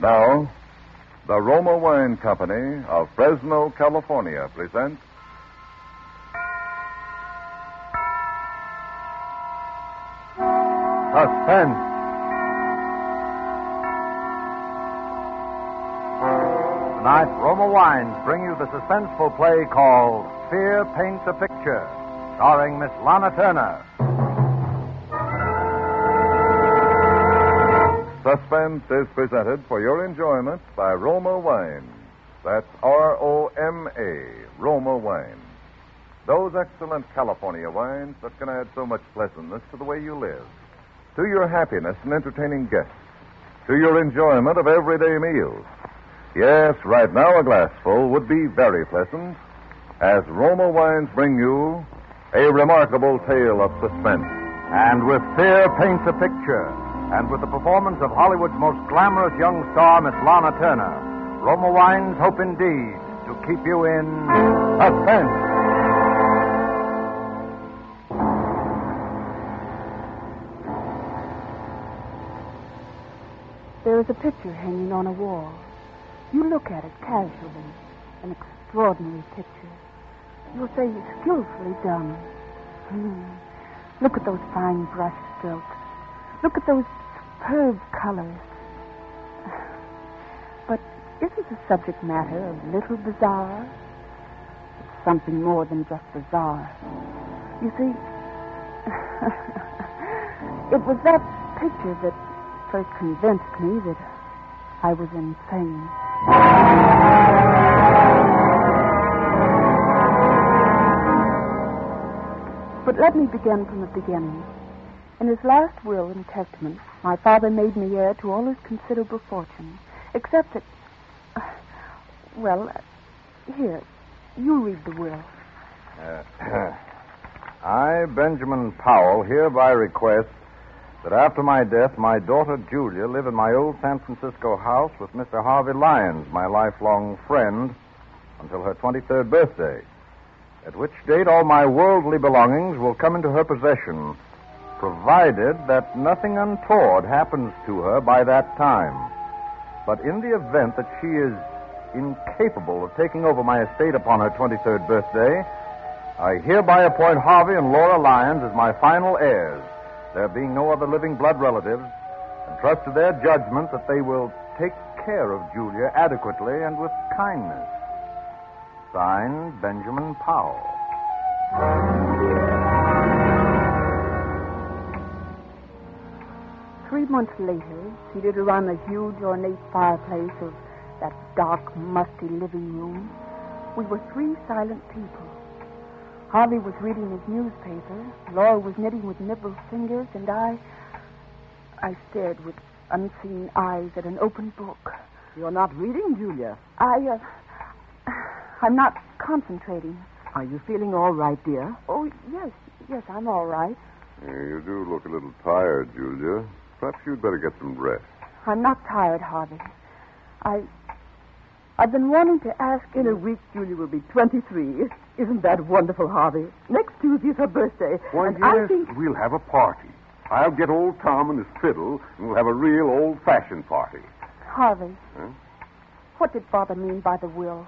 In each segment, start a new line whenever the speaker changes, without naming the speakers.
Now, the Roma Wine Company of Fresno, California presents Suspense.
Tonight, Roma Wines bring you the suspenseful play called Fear Paints a Picture, starring Miss Lana Turner.
Suspense is presented for your enjoyment by Roma Wines. That's R-O-M-A, Roma Wines. Those excellent California wines that can add so much pleasantness to the way you live, to your happiness in entertaining guests, to your enjoyment of everyday meals. Yes, right now a glassful would be very pleasant, as Roma Wines bring you a remarkable tale of suspense.
And with Fear Paints a Picture, and with the performance of Hollywood's most glamorous young star, Miss Lana Turner, Roma Wines hope indeed to keep you in suspense.
There is a picture hanging on a wall. You look at it casually. An extraordinary picture. You'll say skillfully done. Look at those fine brush strokes. Look at those superb colors. But isn't the subject matter a little bizarre? It's something more than just bizarre. You see, it was that picture that first convinced me that I was insane. But let me begin from the beginning. In his last will and testament, my father made me heir to all his considerable fortune, except that... here, you read the will.
I, Benjamin Powell, hereby request that after my death, my daughter Julia live in my old San Francisco house with Mr. Harvey Lyons, my lifelong friend, until her 23rd birthday, at which date all my worldly belongings will come into her possession, provided that nothing untoward happens to her by that time. But in the event that she is incapable of taking over my estate upon her 23rd birthday, I hereby appoint Harvey and Laura Lyons as my final heirs, there being no other living blood relatives, and trust to their judgment that they will take care of Julia adequately and with kindness. Signed, Benjamin Powell.
3 months later, seated around the huge ornate fireplace of that dark, musty living room, we were 3 silent people. Harvey was reading his newspaper, Laura was knitting with nimble fingers, and I stared with unseen eyes at an open book.
You're not reading, Julia.
I'm not concentrating.
Are you feeling all right, dear?
Oh, yes, I'm all right.
You do look a little tired, Julia. Perhaps you'd better get some rest.
I'm not tired, Harvey. I've been wanting to ask you...
In a week, Julia will be 23. Isn't that wonderful, Harvey? Next Tuesday is her birthday.
Why,
and
yes,
I think...
we'll have a party. I'll get old Tom and his fiddle, and we'll have a real old-fashioned party.
Harvey.
Huh?
What did Father mean by the will?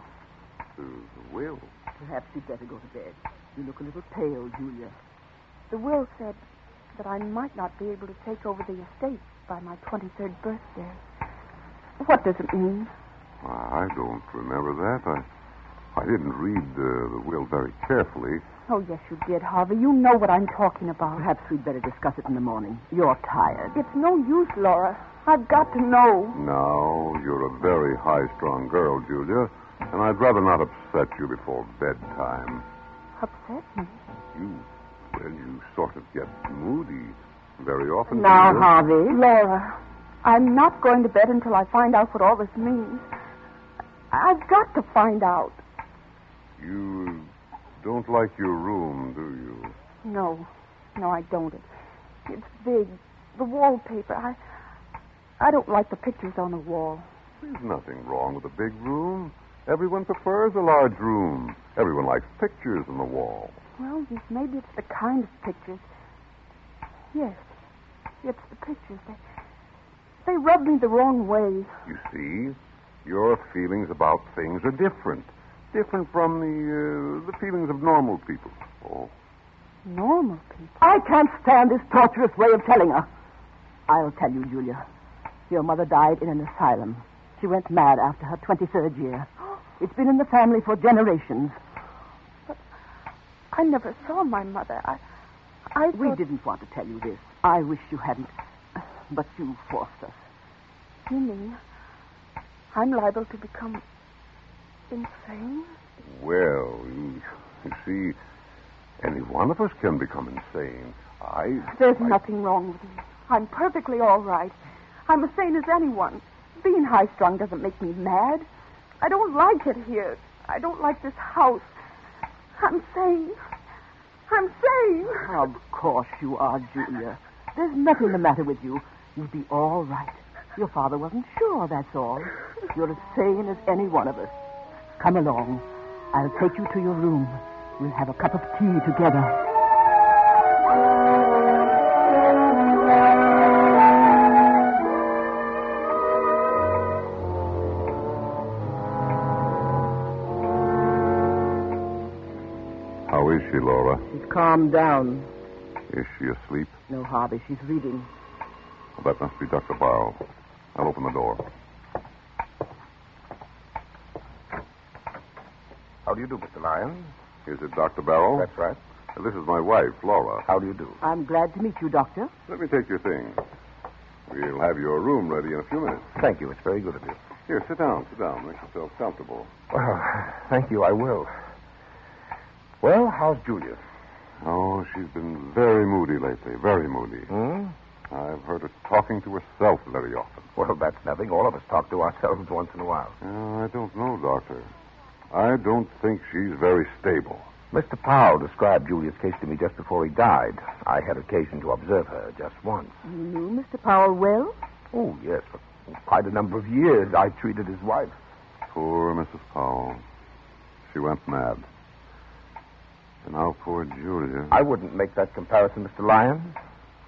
The will?
Perhaps you'd better go to bed. You look a little pale, Julia.
The will said that I might not be able to take over the estate by my 23rd birthday. What does it mean?
I don't remember that. I didn't read the will very carefully.
Oh, yes, you did, Harvey. You know what I'm talking about.
Perhaps we'd better discuss it in the morning. You're tired.
It's no use, Laura. I've got to know.
No, you're a very high-strung girl, Julia, and I'd rather not upset you before bedtime.
Upset me?
You sort of get moody very often.
Now,
Julia.
Harvey.
Laura, I'm not going to bed until I find out what all this means. I've got to find out.
You don't like your room, do you?
No, I don't. It's big. The wallpaper. I don't like the pictures on the wall.
There's nothing wrong with a big room. Everyone prefers a large room. Everyone likes pictures on the wall.
Well, maybe it's the kind of pictures. Yes, it's the pictures. They rub me the wrong way.
You see, your feelings about things are different. Different from the feelings of normal people. Oh.
Normal people?
I can't stand this torturous way of telling her. I'll tell you, Julia. Your mother died in an asylum. She went mad after her 23rd year. It's been in the family for generations.
But I never saw my mother. I
We
thought...
didn't want to tell you this. I wish you hadn't. But you forced us.
You mean I'm liable to become insane?
Well, you see, any one of us can become insane.
There's nothing wrong with me. I'm perfectly all right. I'm as sane as anyone. Being high-strung doesn't make me mad. I don't like it here. I don't like this house. I'm sane. I'm sane.
Of course you are, Julia. There's nothing the matter with you. You'll be all right. Your father wasn't sure, that's all. You're as sane as any one of us. Come along. I'll take you to your room. We'll have a cup of tea together.
How is she, Laura?
She's calmed down.
Is she asleep?
No, Harvey, she's reading.
Well, that must be Dr. Barrow. I'll open the door.
How do you do, Mr. Lyons?
Is it Dr. Barrow?
That's right.
This is my wife, Laura.
How do you do?
I'm glad to meet you, Doctor.
Let me take your things. We'll have your room ready in a few minutes.
Thank you. It's very good of you.
Here, sit down. Sit down. Make yourself comfortable.
Well, thank you. I will. Well, how's Julia?
Oh, she's been very moody lately. Very moody. I've heard her talking to herself very often.
Well, that's nothing. All of us talk to ourselves once in a while.
I don't know, Doctor. I don't think she's very stable.
Mr. Powell described Julia's case to me just before he died. I had occasion to observe her just once.
You knew Mr. Powell well?
Oh, yes. For quite a number of years, I treated his wife.
Poor Mrs. Powell. She went mad. And now poor Julia.
I wouldn't make that comparison, Mr. Lyons.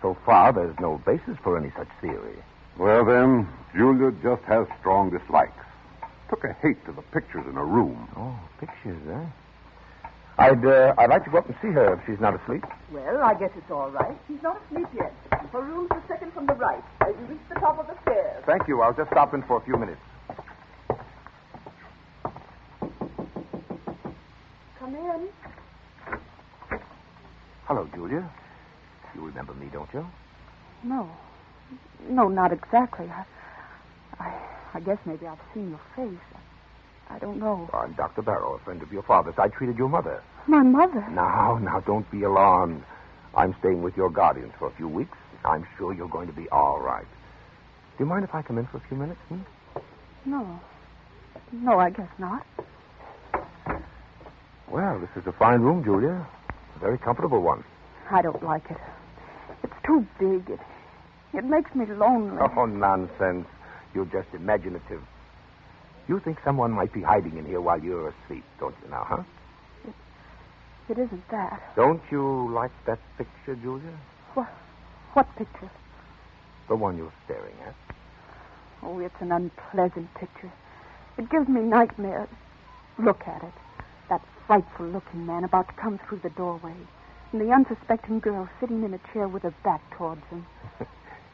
So far, there's no basis for any such theory.
Well, then, Julia just has strong dislikes. Took a hate to the pictures in her room.
Oh, pictures, eh? I'd like to go up and see her if she's not asleep.
Well, I guess it's all right. She's not asleep yet. Her room's the second from the right, as you reach the top of the stairs.
Thank you. I'll just stop in for a few minutes.
Come in.
Hello, Julia. You remember me, don't you?
No. No, not exactly. I guess maybe I've seen your face. I don't know.
I'm Dr. Barrow, a friend of your father's. I treated your mother.
My mother?
Now, don't be alarmed. I'm staying with your guardians for a few weeks. I'm sure you're going to be all right. Do you mind if I come in for a few minutes?
No. No, I guess not.
Well, this is a fine room, Julia. A very comfortable one.
I don't like it. It's too big. It makes me lonely.
Oh, nonsense. You're just imaginative. You think someone might be hiding in here while you're asleep, don't you now, huh?
It isn't that.
Don't you like that picture, Julia?
What picture?
The one you're staring at.
Oh, it's an unpleasant picture. It gives me nightmares. Look at it. That frightful-looking man about to come through the doorway. And the unsuspecting girl sitting in a chair with her back towards him.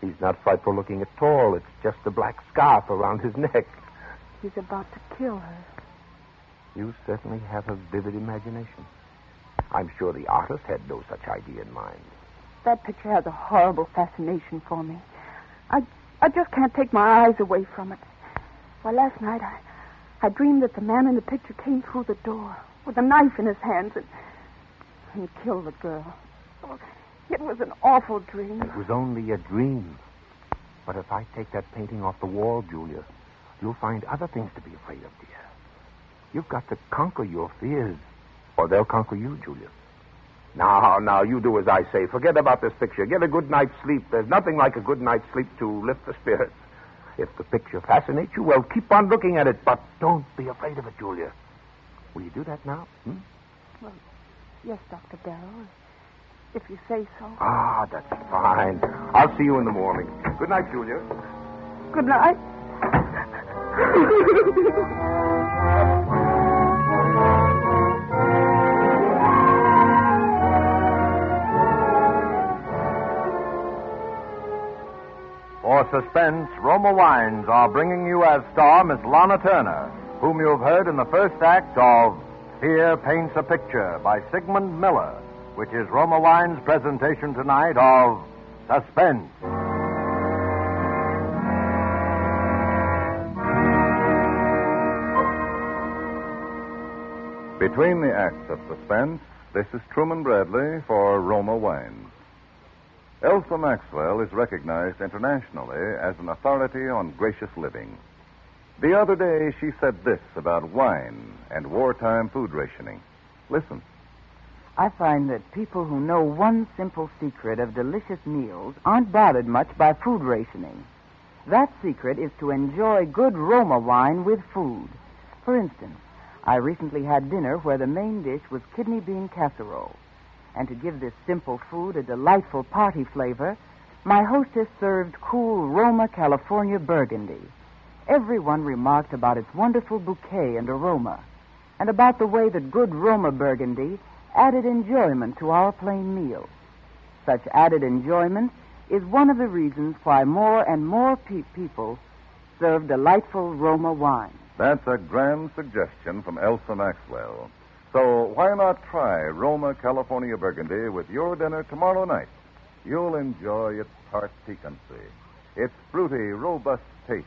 He's not frightful-looking at all. It's just a black scarf around his neck.
He's about to kill her.
You certainly have a vivid imagination. I'm sure the artist had no such idea in mind.
That picture has a horrible fascination for me. I just can't take my eyes away from it. Why, last night I dreamed that the man in the picture came through the door with a knife in his hands and killed the girl. Oh, it was an awful dream.
It was only a dream. But if I take that painting off the wall, Julia, you'll find other things to be afraid of, dear. You've got to conquer your fears, or they'll conquer you, Julia. Now, you do as I say. Forget about this picture. Get a good night's sleep. There's nothing like a good night's sleep to lift the spirits. If the picture fascinates you, well, keep on looking at it, but don't be afraid of it, Julia. Will you do that now?
Well, yes, Dr. Barrow, if you say so.
Ah, that's fine. I'll see you in the morning. Good night, Julia.
Good night.
For Suspense, Roma Wines are bringing you as star Miss Lana Turner, whom you've heard in the first act of Fear Paints a Picture by Sigmund Miller, which is Roma Wines' presentation tonight of Suspense.
Between the acts of Suspense, this is Truman Bradley for Roma Wines. Elsa Maxwell is recognized internationally as an authority on gracious living. The other day, she said this about wine and wartime food rationing. Listen.
I find that people who know one simple secret of delicious meals aren't bothered much by food rationing. That secret is to enjoy good Roma wine with food. For instance, I recently had dinner where the main dish was kidney bean casserole. And to give this simple food a delightful party flavor, my hostess served cool Roma California Burgundy. Everyone remarked about its wonderful bouquet and aroma, and about the way that good Roma Burgundy added enjoyment to our plain meal. Such added enjoyment is one of the reasons why more and more people serve delightful Roma wine.
That's a grand suggestion from Elsa Maxwell. So why not try Roma California Burgundy with your dinner tomorrow night? You'll enjoy its tart piquancy, its fruity, robust taste,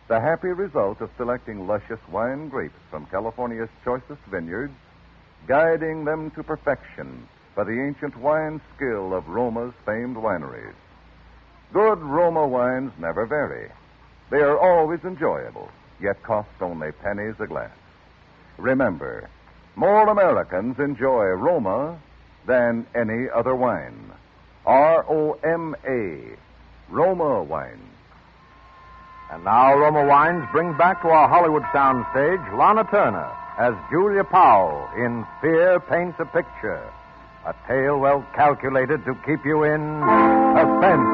the happy result of selecting luscious wine grapes from California's choicest vineyards, guiding them to perfection by the ancient wine skill of Roma's famed wineries. Good Roma wines never vary. They are always enjoyable, yet cost only pennies a glass. Remember, more Americans enjoy Roma than any other wine. R-O-M-A, Roma wines.
And now Roma Wines brings back to our Hollywood soundstage Lana Turner as Julia Powell in Fear Paints a Picture, a tale well calculated to keep you in suspense.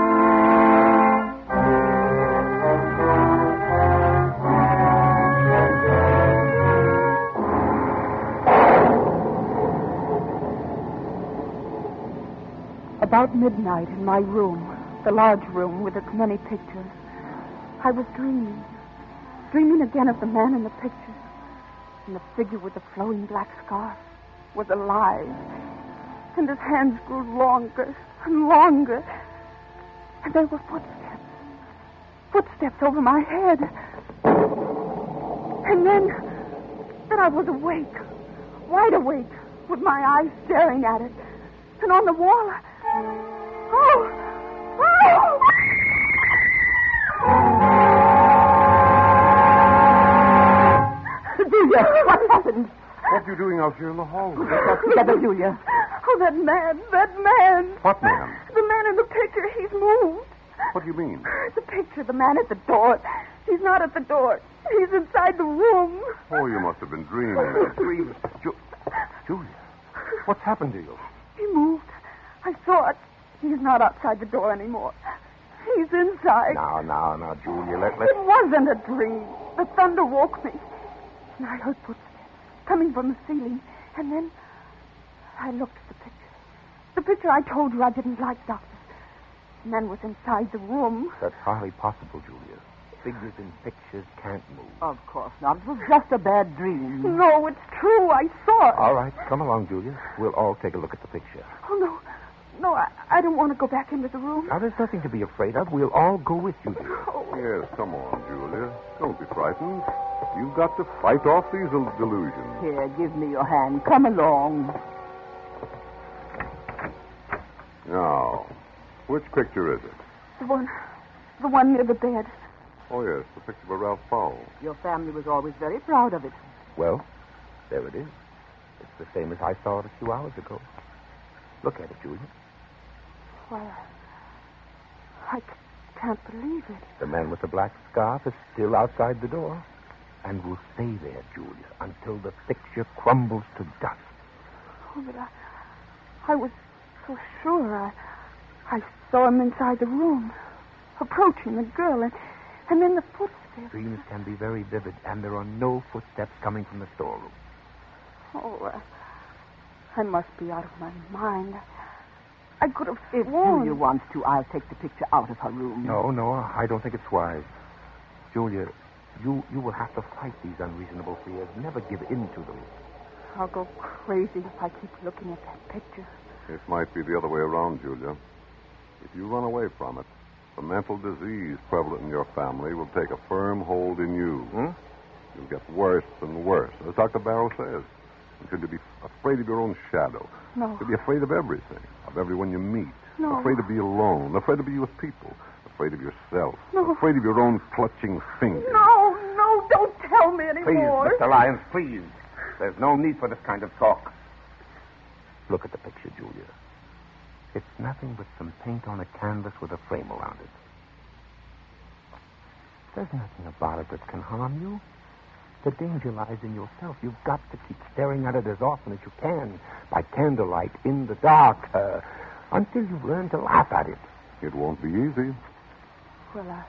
About midnight in my room, the large room with its many pictures, I was dreaming again of the man in the picture. And the figure with the flowing black scarf was alive. And his hands grew longer and longer. And there were footsteps over my head. And then I was awake, wide awake, with my eyes staring at it. And on the wall, oh!
Julia, what happened?
What are you doing out here in the hall?
Get together, Julia.
Oh, that man.
What man?
The man in the picture, he's moved.
What do you mean?
The picture, the man at the door. He's not at the door. He's inside the room.
Oh, you must have been dreaming.
Dreams. Julia, what's happened to you?
He moved. I saw it. He's not outside the door anymore. He's inside.
Now, Julia, let's...
It wasn't a dream. The thunder woke me. And I heard footsteps coming from the ceiling. And then I looked at the picture. The picture I told you I didn't like, Doctor. The man was inside the room.
That's highly possible, Julia. Figures in pictures can't move.
Of course not. It was just a bad dream.
No, it's true. I saw it.
All right, come along, Julia. We'll all take a look at the picture.
Oh, no. No, I don't want to go back into the room.
Now, there's nothing to be afraid of. We'll all go with you, dear.
Oh.
Yes, come on, Julia. Don't be frightened. You've got to fight off these delusions.
Here, give me your hand. Come along.
Now, which picture is it?
The one near the bed.
Oh, yes, the picture of Ralph Powell.
Your family was always very proud of it.
Well, there it is. It's the same as I saw it a few hours ago. Look at it, Julia.
Why, I can't believe it.
The man with the black scarf is still outside the door. And will stay there, Julia, until the picture crumbles to dust.
Oh, but I was so sure. I saw him inside the room. approaching the girl, and then the footsteps.
Dreams can be very vivid, and there are no footsteps coming from the storeroom.
Oh, I must be out of my mind. I could have
If
sworn...
Julia wants to, I'll take the picture out of her room.
No, I don't think it's wise. Julia, you will have to fight these unreasonable fears. Never give in to them.
I'll go crazy if I keep looking at that picture.
It might be the other way around, Julia. If you run away from it, the mental disease prevalent in your family will take a firm hold in you. You'll get worse and worse, as Dr. Barrow says. Until you'll be afraid of your own shadow.
No.
You'll be afraid of everything, of everyone you meet.
No.
Afraid to be alone, afraid to be with people, afraid of yourself,
No.
afraid of your own clutching fingers.
No, don't tell me
Please,
anymore.
Mr. Lyons, please. There's no need for this kind of talk. Look at the picture, Julia. It's nothing but some paint on a canvas with a frame around it. There's nothing about it that can harm you. The danger lies in yourself. You've got to keep staring at it as often as you can, by candlelight, in the dark, until you've learned to laugh at it.
It won't be easy.
Well,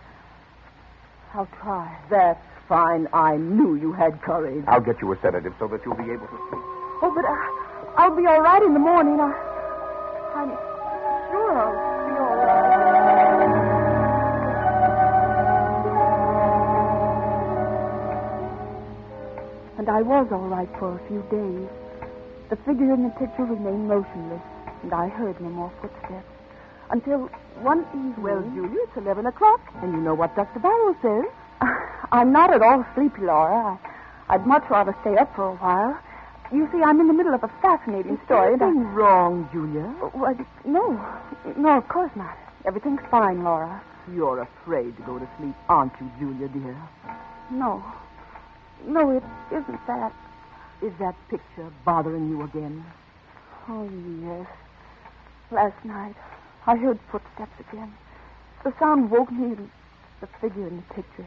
I'll try.
That's fine. I knew you had courage.
I'll get you a sedative so that you'll be able to sleep.
Oh, but I'll be all right in the morning. I'm sure I'll be all right. And I was all right for a few days. The figure in the picture remained motionless, and I heard no more footsteps. Until one evening...
Well, Julia, it's 11 o'clock, and you know what Dr. Barrow says.
I'm not at all sleepy, Laura. I'd much rather stay up for a while. You see, I'm in the middle of a fascinating story.
Something wrong, Julia?
Well, no, of course not. Everything's fine, Laura.
You're afraid to go to sleep, aren't you, Julia, dear?
No, it isn't that.
Is that picture bothering you again?
Oh, yes. Last night, I heard footsteps again. The sound woke me, and the figure in the picture,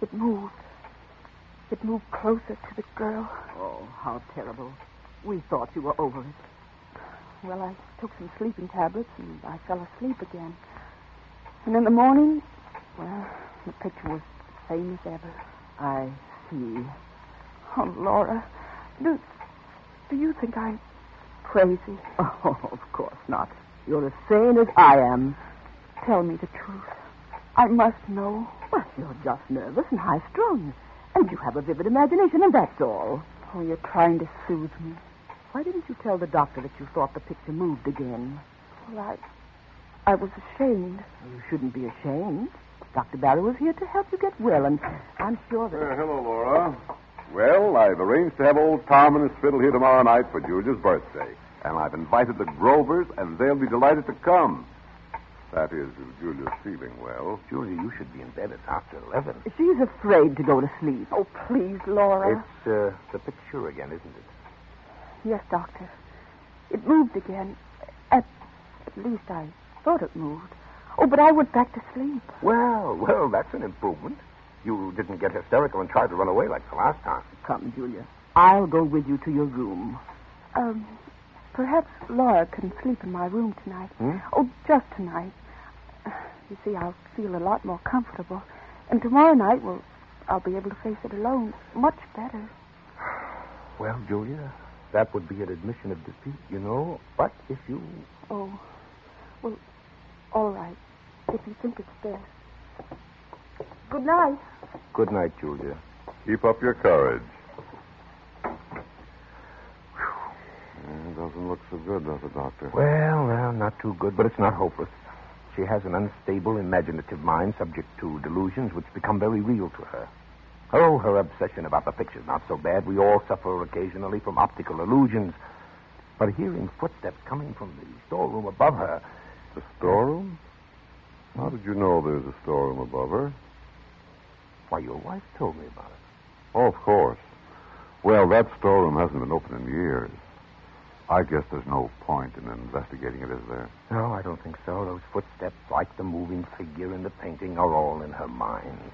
it moved. It moved closer to the girl.
Oh, how terrible. We thought you were over it.
Well, I took some sleeping tablets, and I fell asleep again. And in the morning, well, the picture was the same as ever.
I see.
Oh, Laura, do you think I'm crazy?
Oh, of course not. You're as sane as I am.
Tell me the truth. I must know.
Well, you're just nervous and high-strung. And you have a vivid imagination, and that's all.
Oh, you're trying to soothe me.
Why didn't you tell the doctor that you thought the picture moved again?
Well, I was ashamed.
You shouldn't be ashamed. Dr. Barrow was here to help you get well, and I'm sure that...
Hello, Laura. Well, I've arranged to have old Tom and his fiddle here tomorrow night for Julia's birthday. And I've invited the Grovers, and they'll be delighted to come. That is, if Julia's feeling well.
Julia, you should be in bed at after 11.
She's afraid to go to sleep.
Oh, please, Laura.
It's the picture again, isn't it?
Yes, Doctor. It moved again. At least I thought it moved. Oh, but I went back to sleep.
Well, that's an improvement. You didn't get hysterical and try to run away like the last time.
Come, Julia. I'll go with you to your room.
Perhaps Laura can sleep in my room tonight. Oh, just tonight. You see, I'll feel a lot more comfortable. And tomorrow night, well, I'll be able to face it alone much better.
Well, Julia, that would be an admission of defeat, you know. But if you...
Oh, well, all right. If you think it's best. Good night.
Good night, Julia.
Keep up your courage. It doesn't look so good, does it, Doctor?
Well, not too good, but it's not hopeless. She has an unstable, imaginative mind subject to delusions which become very real to her. Oh, her obsession about the picture's not so bad. We all suffer occasionally from optical illusions. But hearing footsteps coming from the storeroom above her...
The storeroom? How did you know there's a storeroom above her?
Why, your wife told me about it.
Oh, of course. Well, that storeroom hasn't been open in years. I guess there's no point in investigating it, is there?
No, I don't think so. Those footsteps, like the moving figure in the painting, are all in her mind.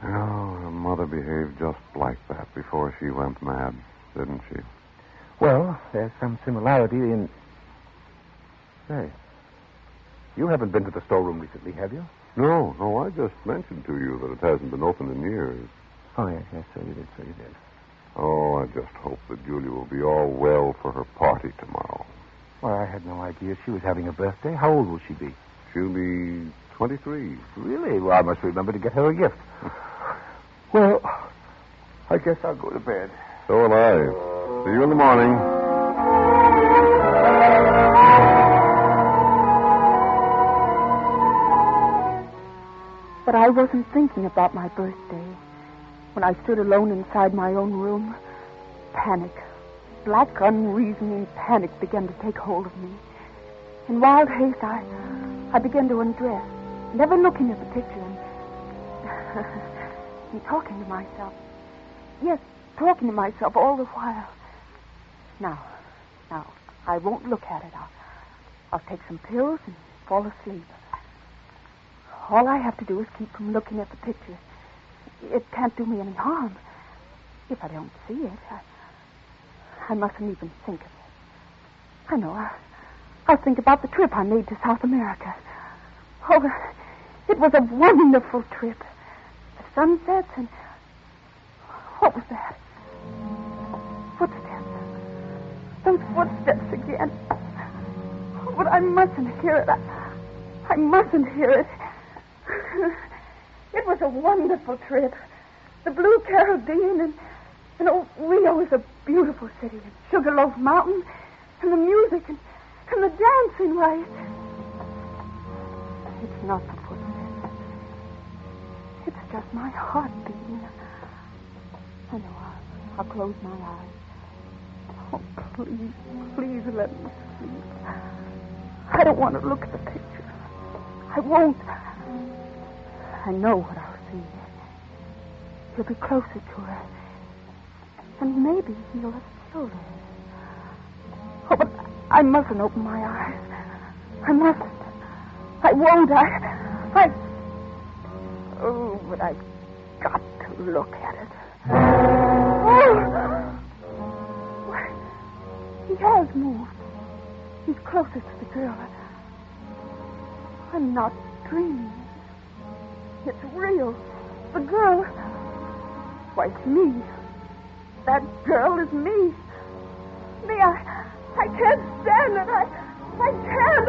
Oh, her mother behaved just like that before she went mad, didn't she?
Well, there's some similarity in... Say, you haven't been to the storeroom recently, have you?
No, I just mentioned to you that it hasn't been opened in years.
Oh, yes, so you did.
Oh, I just hope that Julia will be all well for her party tomorrow.
Well, I had no idea she was having a birthday. How old will she be?
She'll be 23.
Really? Well, I must remember to get her a gift. Well, I guess I'll go to bed.
So will I. See you in the morning.
But I wasn't thinking about my birthday. When I stood alone inside my own room, panic, black, unreasoning panic began to take hold of me. In wild haste, I began to undress, never looking at the picture and talking to myself. Yes, talking to myself all the while. Now, I won't look at it. I'll take some pills and fall asleep. All I have to do is keep from looking at the picture. It can't do me any harm. If I don't see it, I mustn't even think of it. I know. I'll think about the trip I made to South America. Oh, it was a wonderful trip. The sunsets and... What was that? Footsteps. Those footsteps again. Oh, but I mustn't hear it. I mustn't hear it. It was a wonderful trip. The Blue Caribbean and Rio is a beautiful city. And Sugarloaf Mountain and the music and the dancing, why, it's not the footsteps. It's just my heart beating. I know. I'll close my eyes. Oh, please let me sleep. I don't want to look at the picture. I won't. I know what I'll see. He'll be closer to her. And maybe he'll have killed her. Oh, but I mustn't open my eyes. I mustn't. I won't. Oh, but I've got to look at it. Oh! Why, he has moved. He's closer to the girl. I'm not dreaming. It's real. The girl... Why, it's me. That girl is me. Me, I can't stand it. I can't.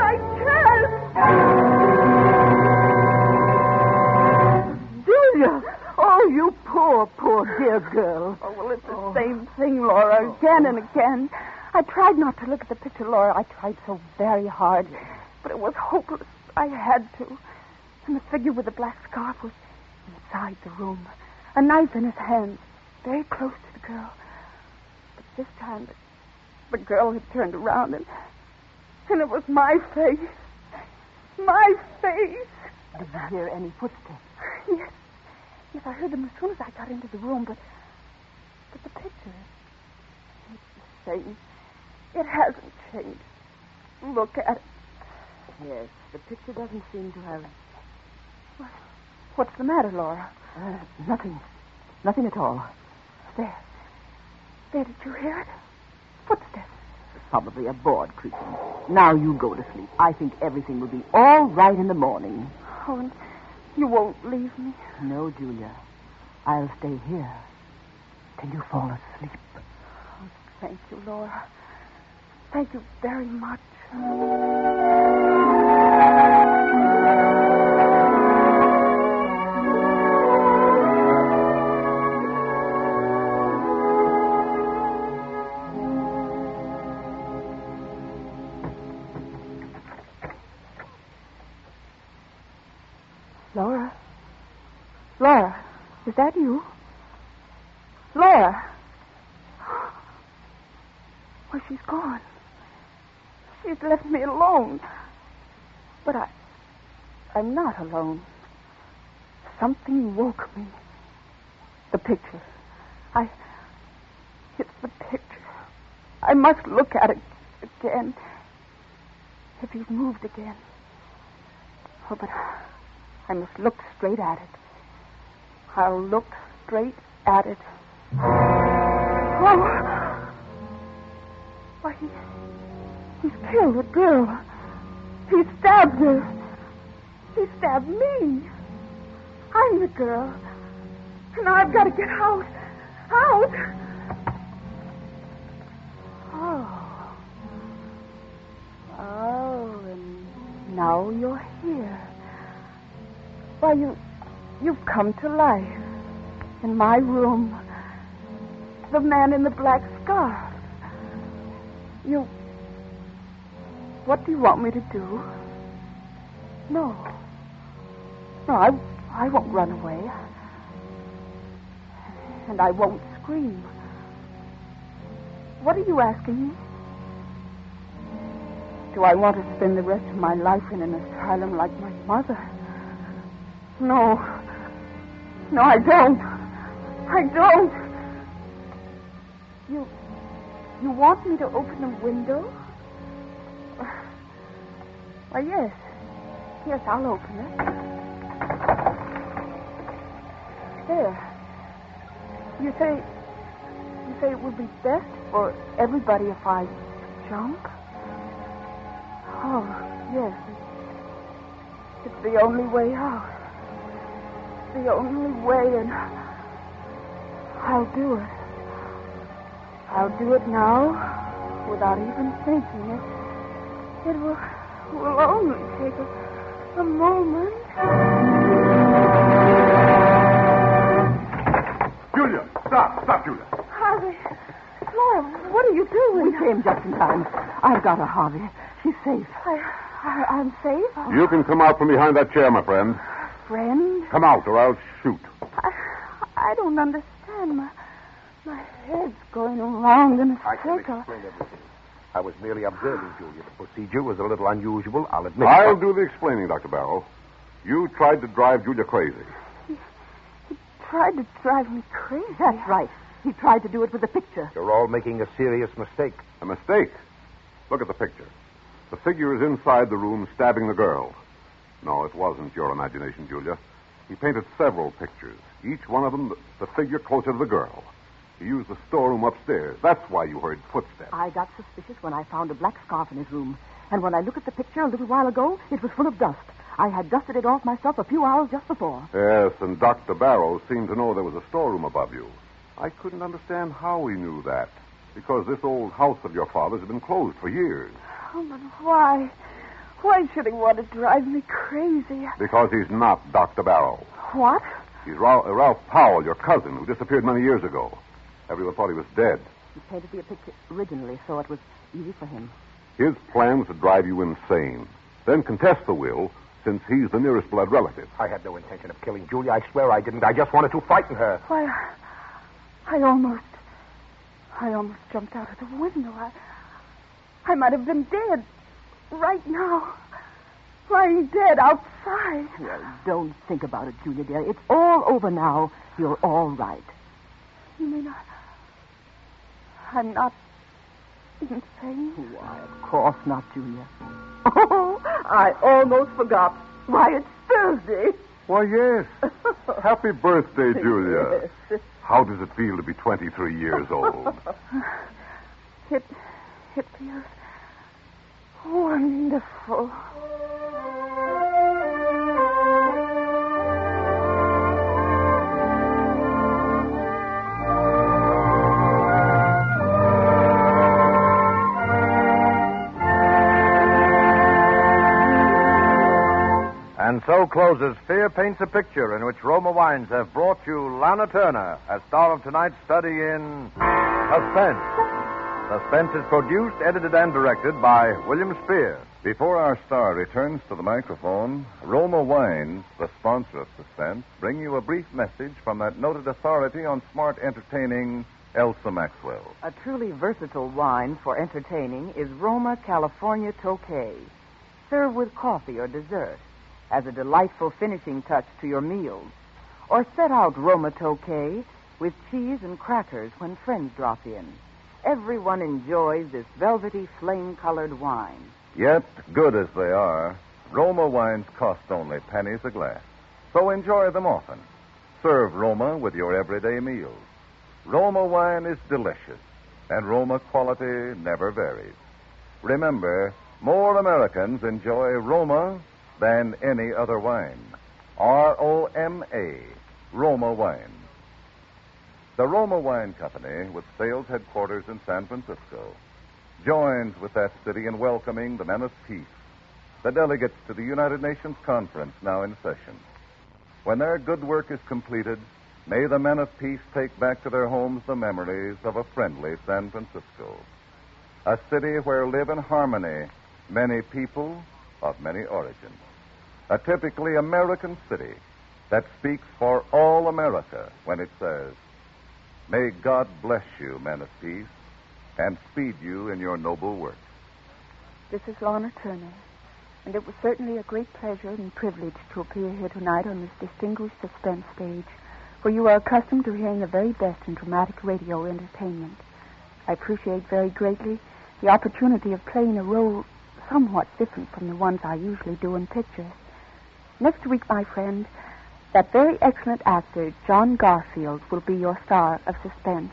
Julia! Oh, you poor dear girl.
Oh, well, it's the same thing, Laura, again and again. I tried not to look at the picture, Laura. I tried so very hard. But it was hopeless. I had to. And the figure with the black scarf was inside the room. A knife in his hand, very close to the girl. But this time, the girl had turned around, and it was my face. My face.
Did you hear any footsteps?
Yes, I heard them as soon as I got into the room, but the picture, it's the same. It hasn't changed. Look at it.
Yes, the picture doesn't seem to have...
What's the matter, Laura?
Nothing. Nothing at all.
There, did you hear it? Footsteps.
Probably a board creaking. Now you go to sleep. I think everything will be all right in the morning.
Oh, and you won't leave me?
No, Julia. I'll stay here till you fall asleep.
Oh, thank you, Laura. Thank you very much. Laura, is that you? Laura. Well, she's gone. She's left me alone. But I'm not alone. Something woke me. The picture. It's the picture. I must look at it again. If he's moved again. Oh, but I must look straight at it. I'll look straight at it. Oh! Why, he's killed a girl. He stabbed her. He stabbed me. I'm the girl. And I've got to get out. Out! Oh, and now you're here. Why, you've come to life. In my room. The man in the black scarf. What do you want me to do? No, I won't run away. And I won't scream. What are you asking me? Do I want to spend the rest of my life in an asylum like my mother? No, I don't. I don't. You want me to open a window? Why, yes. Yes, I'll open it. There. You say it would be best for everybody if I jump? Oh, yes. It's the only way out. The only way, and I'll do it. I'll do it now without even thinking it. It will only take a moment.
Julia, stop, Julia.
Harvey, Laura, what are you doing?
We came just in time. I've got her, Harvey. She's safe.
I'm safe?
You can come out from behind that chair, my friend.
Friend?
Come out, or I'll shoot.
I don't understand. My head's going around in a
I can
circle.
explain everything. I was merely observing, Julia. The procedure was a little unusual, I'll admit.
I'll do the explaining, Dr. Barrow. You tried to drive Julia crazy.
He tried to drive me crazy.
That's right. He tried to do it with the picture.
You're all making a serious mistake.
A mistake? Look at the picture. The figure is inside the room stabbing the girl. No, it wasn't your imagination, Julia. He painted several pictures, each one of them the figure closer to the girl. He used the storeroom upstairs. That's why you heard footsteps.
I got suspicious when I found a black scarf in his room. And when I looked at the picture a little while ago, it was full of dust. I had dusted it off myself a few hours just before.
Yes, and Dr. Barrow seemed to know there was a storeroom above you. I couldn't understand how he knew that, because this old house of your father's had been closed for years.
Oh, but why? Why should he want to drive me crazy?
Because he's not Dr. Barrow.
What?
He's Ralph Powell, your cousin, who disappeared many years ago. Everyone thought he was dead.
He painted the picture originally, so it was easy for him.
His plan was to drive you insane, then contest the will, since he's the nearest blood relative.
I had no intention of killing Julia. I swear I didn't. I just wanted to frighten her.
Why, I almost jumped out of the window. I might have been dead right now. Lying dead outside.
Well, don't think about it, Julia, dear. It's all over now. You're all right.
You mean I'm not insane?
Why, of course not, Julia. Oh, I almost forgot. Why, it's Thursday.
Why, yes. Happy birthday, Julia.
Yes.
How does it feel to be 23 years old?
It feels wonderful.
And so closes Fear Paints a Picture, in which Roma Wines have brought you Lana Turner as star of tonight's study in Suspense. Suspense is produced, edited, and directed by William Spear.
Before our star returns to the microphone, Roma Wines, the sponsor of Suspense, bring you a brief message from that noted authority on smart entertaining, Elsa Maxwell.
A truly versatile wine for entertaining is Roma California Tokay. Serve with coffee or dessert as a delightful finishing touch to your meals. Or set out Roma Tokay with cheese and crackers when friends drop in. Everyone enjoys this velvety, flame-colored wine.
Yet, good as they are, Roma wines cost only pennies a glass. So enjoy them often. Serve Roma with your everyday meals. Roma wine is delicious, and Roma quality never varies. Remember, more Americans enjoy Roma than any other wine. R-O-M-A, Roma Wine. The Roma Wine Company, with sales headquarters in San Francisco, joins with that city in welcoming the men of peace, the delegates to the United Nations Conference now in session. When their good work is completed, may the men of peace take back to their homes the memories of a friendly San Francisco, a city where live in harmony many people of many origins, a typically American city that speaks for all America when it says, "May God bless you, men of peace, and speed you in your noble work."
This is Lorna Turner, and it was certainly a great pleasure and privilege to appear here tonight on this distinguished Suspense stage, where you are accustomed to hearing the very best in dramatic radio entertainment. I appreciate very greatly the opportunity of playing a role somewhat different from the ones I usually do in pictures. Next week, my friend, that very excellent actor, John Garfield, will be your star of Suspense.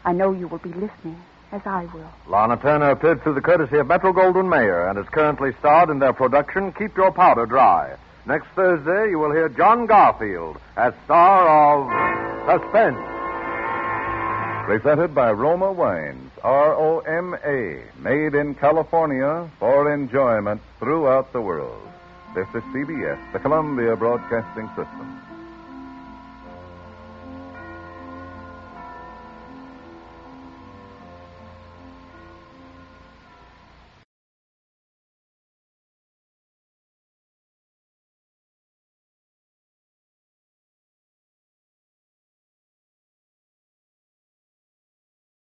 I know you will be listening, as I will.
Lana Turner appeared through the courtesy of Metro-Goldwyn-Mayer and is currently starred in their production, Keep Your Powder Dry. Next Thursday, you will hear John Garfield as star of Suspense.
Presented by Roma Wines, R-O-M-A, made in California for enjoyment throughout the world. This is CBS, the Columbia Broadcasting System.